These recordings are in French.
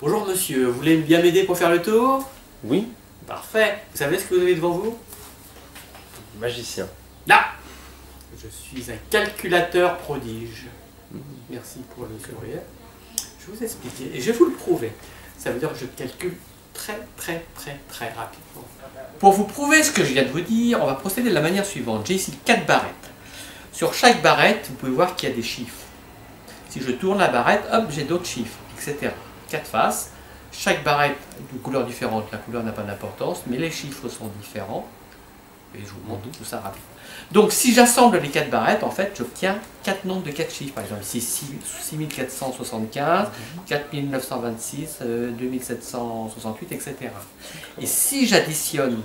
Bonjour monsieur, vous voulez bien m'aider pour faire le tour? Oui. Parfait. Vous savez ce que vous avez devant vous? Magicien. Là! Je suis un calculateur prodige. Merci pour le sourire. Je vais vous expliquer et je vais vous le prouver. Ça veut dire que je calcule très rapidement. Pour vous prouver ce que je viens de vous dire, on va procéder de la manière suivante. J'ai ici 4 barrettes. Sur chaque barrette, vous pouvez voir qu'il y a des chiffres. Si je tourne la barrette, hop, j'ai d'autres chiffres, etc. 4 faces. Chaque barrette de couleur différente, la couleur n'a pas d'importance, mais les chiffres sont différents. Et je vous montre tout ça rapidement. Donc si j'assemble les 4 barrettes, en fait, j'obtiens 4 nombres de 4 chiffres. Par exemple, ici 6475, 4926, 2768, etc. Et si j'additionne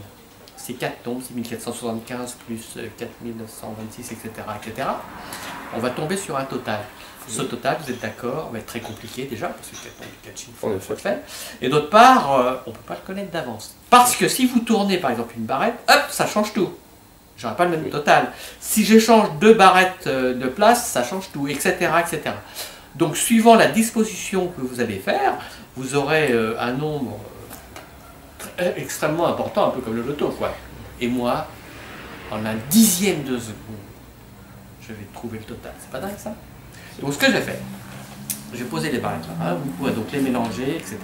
ces 4 nombres, 6475 plus 4926, etc., on va tomber sur un total. Ce total, vous êtes d'accord, va être très compliqué déjà, parce que 4 chiffres, il faut le faire. Et d'autre part, on ne peut pas le connaître d'avance. Parce que si vous tournez par exemple une barrette, hop, ça change tout. Je n'aurai pas le même total. Si j'échange 2 barrettes de place, ça change tout, etc., etc. Donc suivant la disposition que vous allez faire, vous aurez un nombre extrêmement important, un peu comme le loto, quoi. Et moi, en un dixième de seconde, je vais trouver le total. C'est pas dingue ça? Donc ce que je vais faire, je vais poser les barrettes là, hein, vous pouvez donc les mélanger, etc.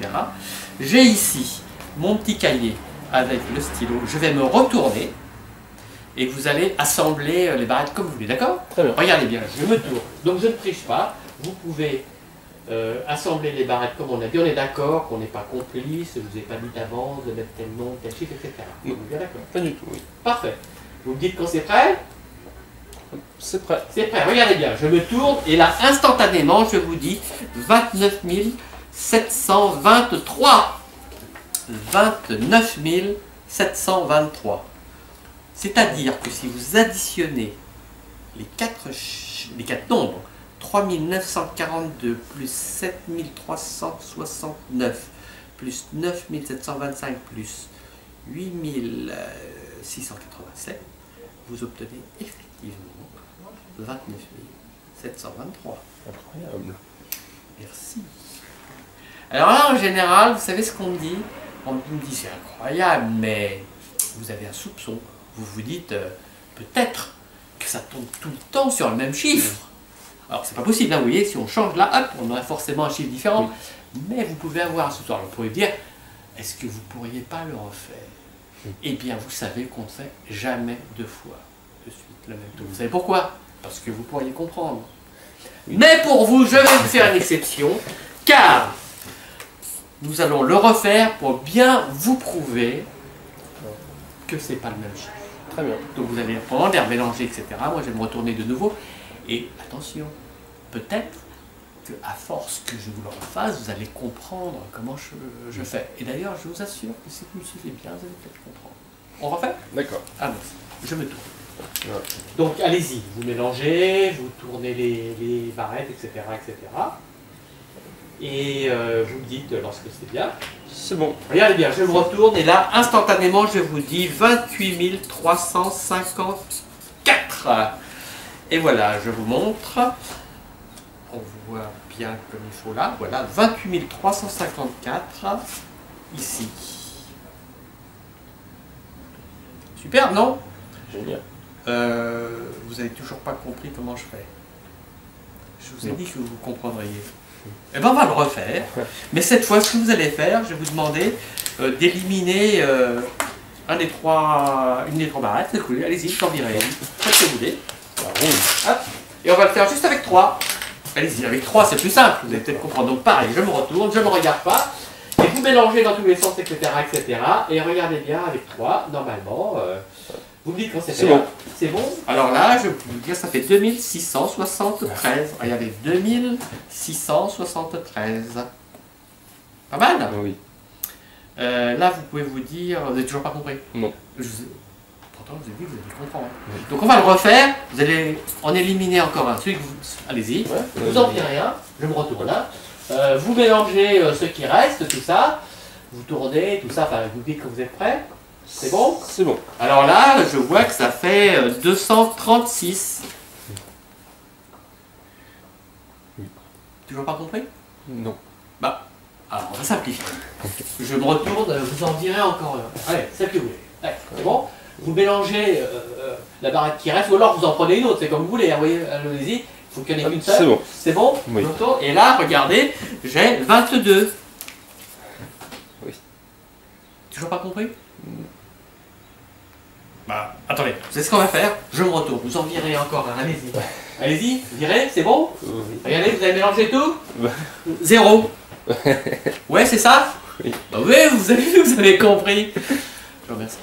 J'ai ici mon petit cahier avec le stylo, je vais me retourner et vous allez assembler les barrettes comme vous voulez, d'accord? Très bien. Regardez bien, je me tourne, donc je ne triche pas, vous pouvez assembler les barrettes comme on a dit, on est d'accord qu'on n'est pas complice, je ne vous ai pas dit d'avance de mettre tel nom, tel chiffre, etc. Vous êtes bien d'accord? Pas du tout, oui. Parfait. Vous me dites quand c'est prêt? C'est prêt. C'est prêt, regardez bien, je me tourne et là, instantanément, je vous dis 29 723. 29 723. C'est-à-dire que si vous additionnez les 4 nombres, 3942 plus 7369 plus 9725 plus 8687, vous obtenez effectivement 29 723. Incroyable. Merci. Alors là, en général, vous savez ce qu'on me dit? On me dit, c'est incroyable, mais vous avez un soupçon. Vous vous dites, peut-être que ça tombe tout le temps sur le même chiffre. Alors, c'est pas possible, hein, vous voyez, si on change là, hop, on aurait forcément un chiffre différent. Oui. Mais vous pouvez avoir un soupçon. Alors, vous pouvez dire, est-ce que vous pourriez pas le refaire? Eh bien, vous savez qu'on ne fait jamais 2 fois de suite le même taux. Vous savez pourquoi? Parce que vous pourriez comprendre. Mais pour vous, je vais vous faire une exception, car nous allons le refaire pour bien vous prouver que ce n'est pas le même chiffre. Très bien. Donc vous allez prendre, les remélanger, etc. Moi, je vais me retourner de nouveau. Et attention, peut-être qu'à force que je vous le refasse, vous allez comprendre comment je fais. Et d'ailleurs, je vous assure que si vous me suivez bien, vous allez peut-être comprendre. On refait? D'accord. Ah, je me tourne. Ouais. Donc allez-y, vous mélangez, vous tournez les barrettes, etc. Et vous me dites lorsque c'est bien. C'est bon. Regardez bien, je me retourne et là, instantanément, je vous dis 28 354. Et voilà, je vous montre. On voit bien comme il faut là. Voilà, 28 354 ici. Super, non? Génial. Vous n'avez toujours pas compris comment je fais. Je vous ai dit que vous comprendriez. Eh bien, on va le refaire. Mais cette fois, ce que vous allez faire, je vais vous demander d'éliminer une des trois barrettes. Allez-y, j'en virai. Faites ce que vous voulez. Hop. Et on va le faire juste avec 3. Allez-y, avec 3, c'est plus simple. Vous allez peut-être comprendre. Donc, pareil, je me retourne, je ne me regarde pas. Et vous mélangez dans tous les sens, etc. Et regardez bien avec 3, normalement. Vous me dites quand c'est bon. C'est bon? Alors là, je vais vous dire, ça fait 2673. Regardez, 2673. Pas mal? Oui. Là, vous pouvez vous dire, vous n'avez toujours pas compris? Non. Pourtant, je vous ai dit que vous allez comprendre. Oui. Donc on va le refaire. Vous allez en éliminer encore un. Allez-y. Ouais, vous n'en faites rien. Je me retourne là. Vous mélangez ce qui reste, tout ça. Vous tournez, tout ça. Enfin, vous dites que vous êtes prêts. C'est bon? C'est bon. Alors là, je vois que ça fait 236. Oui. Toujours pas compris? Non. Bah, Alors, on va simplifier. Je me retourne, vous en direz encore un. Allez, celle que vous voulez. Allez, c'est bon. Vous mélangez la barrette qui reste, ou alors vous en prenez une autre, c'est comme vous voulez. Vous voyez, allez-y. Il faut qu'il y en ait qu'une seule. C'est bon. C'est bon? Oui. Et là, regardez, j'ai 22. Oui. Toujours pas compris? Bah, attendez, c'est ce qu'on va faire. Je me retourne, vous en virez encore un, allez-y. Allez-y, virez, c'est bon? Oui. Regardez, vous avez mélangé tout? Bah. 0. Ouais, c'est ça? Oui. Bah oui, vous avez vu, vous avez compris. Je vous remercie.